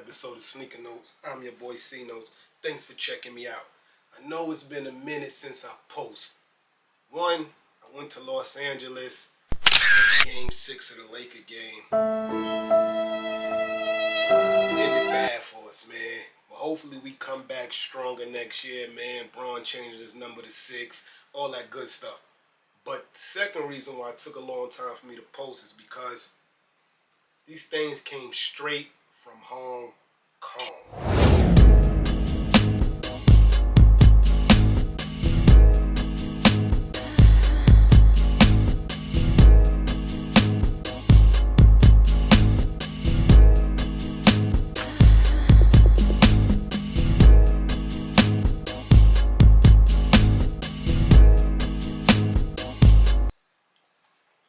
episode of Sneaker Notes. I'm your boy C Notes. Thanks for checking me out. I know it's been a minute since I post. One, I went to Los Angeles, Game 6 of the Laker game. It ended bad for us, man. But hopefully we come back stronger next year, man. Braun changes his number to 6, all that good stuff. But the second reason why it took a long time for me to post is because these things came straight from Hong Kong.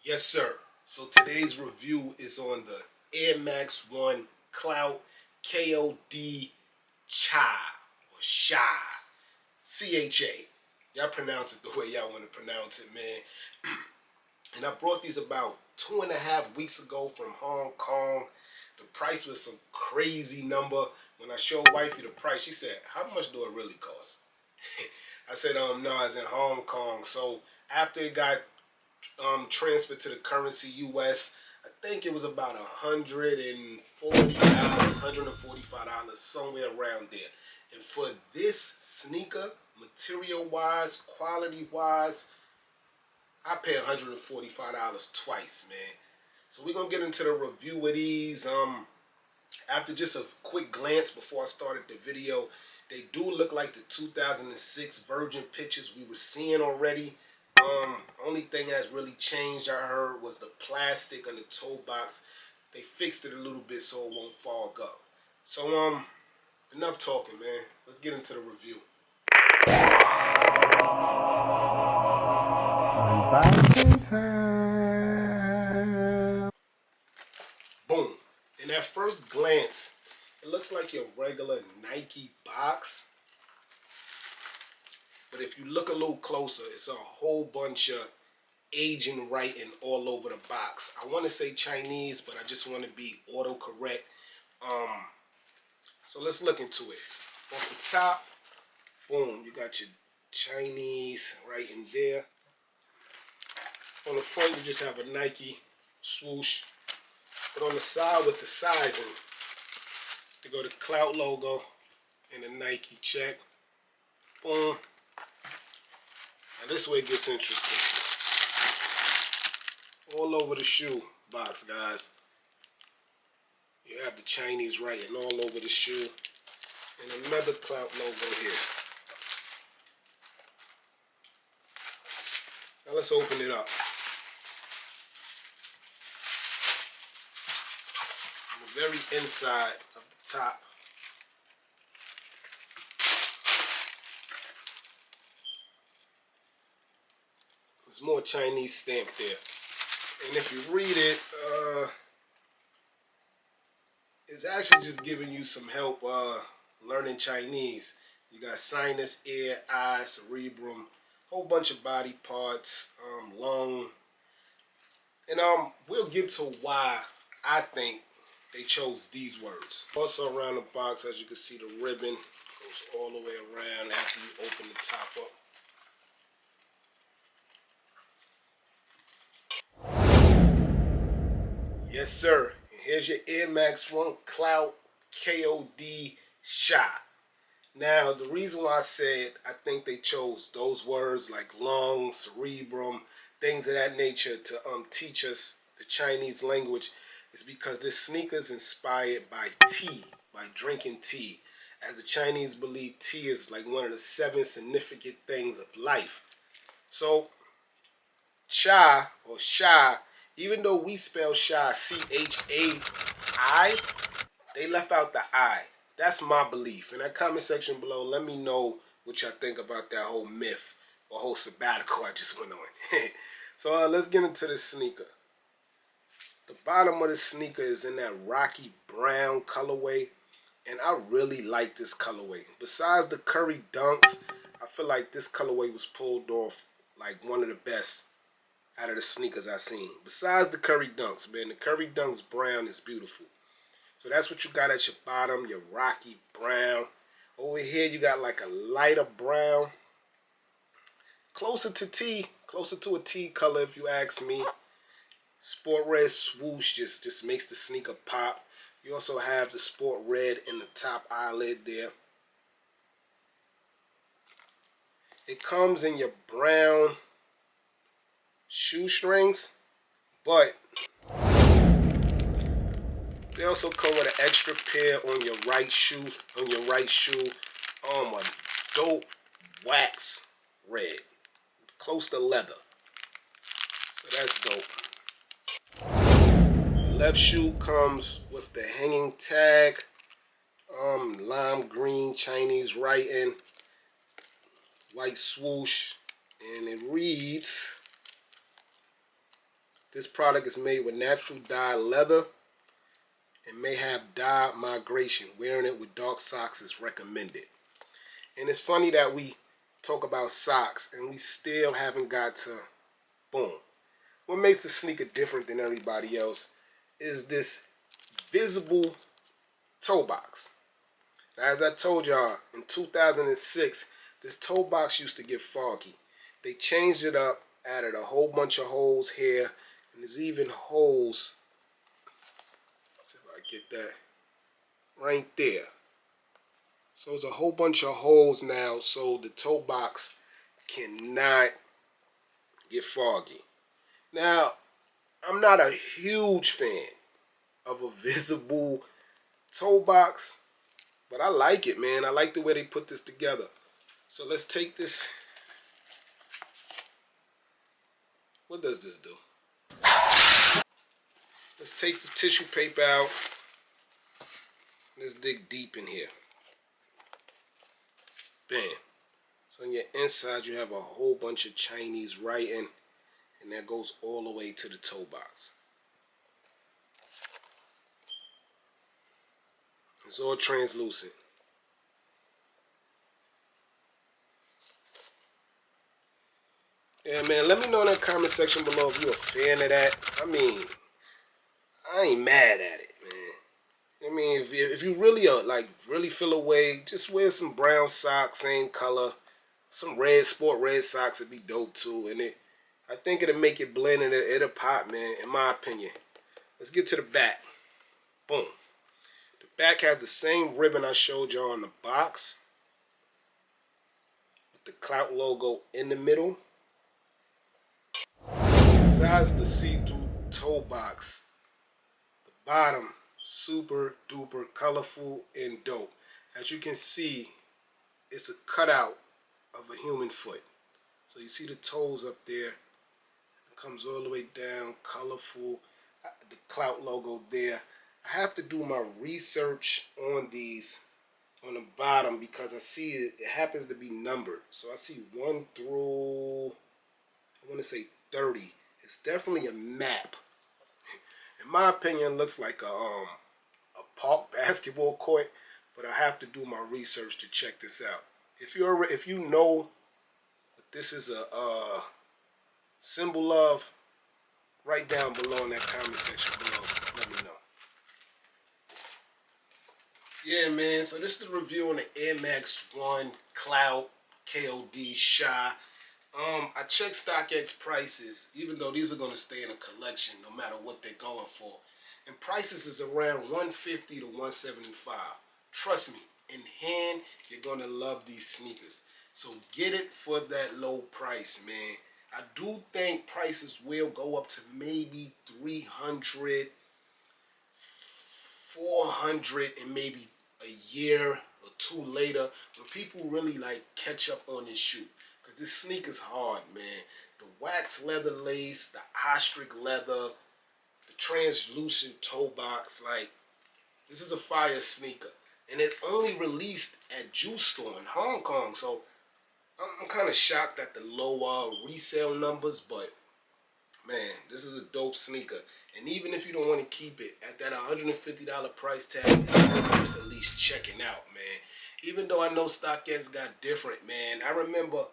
Yes, sir. So today's review is on the Air Max 1 Clot Cha or Cha. C-H-A. Y'all pronounce it the way y'all want to pronounce it, man. And I brought these about 2.5 weeks ago from Hong Kong. The price was some crazy number. When I showed wifey the price, she said, "How much do it really cost?" I said, no, it's in Hong Kong. So after it got transferred to the currency US, I think it was about $140, $145, somewhere around there. And for this sneaker, material-wise, quality-wise, I pay $145 twice, man. So we're going to get into the review of these. After just a quick glance before I started the video, they do look like the 2006 Virgin pictures we were seeing already. Only thing that's really changed, I heard, was the plastic on the toe box. They fixed it a little bit so it won't fog up. So, enough talking, man. Let's get into the review. Unboxing time. Boom. And at first glance, it looks like your regular Nike box. But if you look a little closer, it's a whole bunch of Asian writing all over the box. I want to say Chinese, but I just want to be autocorrect. So let's look into it. Off the top, boom, you got your Chinese right in there. On the front, you just have a Nike swoosh. But on the side with the sizing, you go to the Clout logo and the Nike check. Boom. Now this way it gets interesting. All over the shoe box, guys. You have the Chinese writing all over the shoe. And another Clout logo here. Now let's open it up. On the very inside of the top, there's more Chinese stamp there. And if you read it, it's actually just giving you some help learning Chinese. You got sinus, ear, eye, cerebrum, whole bunch of body parts, lung. And we'll get to why I think they chose these words. Also around the box, as you can see, the ribbon goes all the way around after you open the top up. Yes, sir. Here's your Air Max 1 Clot Cha. Now, the reason why I said I think they chose those words like lung, cerebrum, things of that nature to teach us the Chinese language is because this sneaker is inspired by tea, by drinking tea. As the Chinese believe tea is like one of the 7 significant things of life. So, Cha or Sha, even though we spell Sha C-H-A-I, they left out the I. That's my belief. In that comment section below, let me know what y'all think about that whole myth or whole sabbatical I just went on. So let's get into this sneaker. The bottom of the sneaker is in that rocky brown colorway, and I really like this colorway. Besides the Curry Dunks, I feel like this colorway was pulled off like one of the best out of the sneakers I've seen. Besides the Curry Dunks, man, the Curry Dunks brown is beautiful. So that's what you got at your bottom, your rocky brown. Over here you got like a lighter brown. Closer to a tea color if you ask me. Sport red swoosh just makes the sneaker pop. You also have the sport red in the top eyelid there. It comes in your brown shoestrings, but they also come with an extra pair on your right shoe. A dope wax red, close to leather. So that's dope. Left shoe comes with the hanging tag, lime green Chinese writing, white swoosh, and it reads, this product is made with natural dye leather and may have dye migration. Wearing it with dark socks is recommended. And it's funny that we talk about socks and we still haven't got to boom. What makes the sneaker different than everybody else is this visible toe box. Now, as I told y'all, in 2006, this toe box used to get foggy. They changed it up, added a whole bunch of holes here, and there's even holes. Let's see if I get that right there. So there's a whole bunch of holes now, so the toe box cannot get foggy. Now, I'm not a huge fan of a visible toe box, but I like it, man. I like the way they put this together. So let's take this. What does this do? Let's take the tissue paper out. Let's dig deep in here. Bam. So on your inside you have a whole bunch of Chinese writing, and that goes all the way to the toe box. It's all translucent. Yeah, man, let me know in the comment section below if you're a fan of that. I mean, I ain't mad at it, man. I mean, if you really really feel away, just wear some brown socks, same color. Some sport red socks would be dope too. And I think it'll make it blend and it'll pop, man, in my opinion. Let's get to the back. Boom. The back has the same ribbon I showed y'all on the box, with the Clot logo in the middle. Besides the see-through toe box, the bottom super duper colorful and dope. As you can see, it's a cutout of a human foot. So you see the toes up there. It comes all the way down, colorful. The Clot logo there. I have to do my research on these on the bottom because I see it happens to be numbered. So I see 1 through, I want to say 30. It's definitely a map. In my opinion, it looks like a park basketball court, but I have to do my research to check this out. If you know what this is a symbol of, write down below in that comment section below. Let me know. Yeah, man. So this is the review on the Air Max 1 Cloud KOD Cha. I checked StockX prices, even though these are going to stay in a collection no matter what they're going for. And prices is around $150 to $175. Trust me, in hand, you're going to love these sneakers. So get it for that low price, man. I do think prices will go up to maybe 300, 400, and maybe a year or two later when people really like catch up on this shoe. Because this sneaker's hard, man. The wax leather lace, the ostrich leather, the translucent toe box, like, this is a fire sneaker. And it only released at Juice Store in Hong Kong, so I'm kind of shocked at the lower resale numbers, but man, this is a dope sneaker. And even if you don't want to keep it at that $150 price tag, it's worth at least checking out, man. Even though I know StockX got different, man. I remember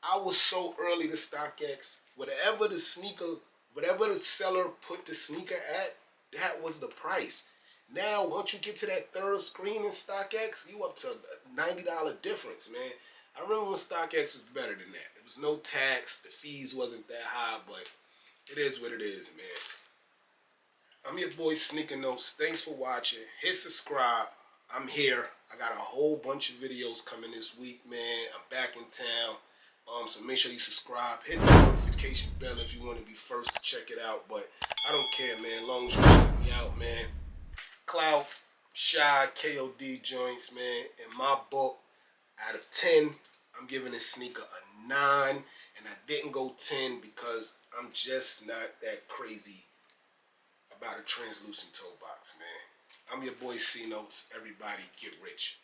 I was so early to StockX. Whatever the seller put the sneaker at, that was the price. Now, once you get to that third screen in StockX, you up to a $90 difference, man. I remember when StockX was better than that. There was no tax, the fees wasn't that high, but it is what it is, man. I'm your boy Sneaker Notes. Thanks for watching. Hit subscribe. I'm here. I got a whole bunch of videos coming this week, man. I'm back in town. So make sure you subscribe. Hit the notification bell if you want to be first to check it out. But I don't care, man. As long as you check me out, man. Clot Cha, KOD joints, man. In my book, out of 10, I'm giving this sneaker a 9. And I didn't go 10 because I'm just not that crazy about a translucent toe box, man. I'm your boy C Notes. Everybody get rich.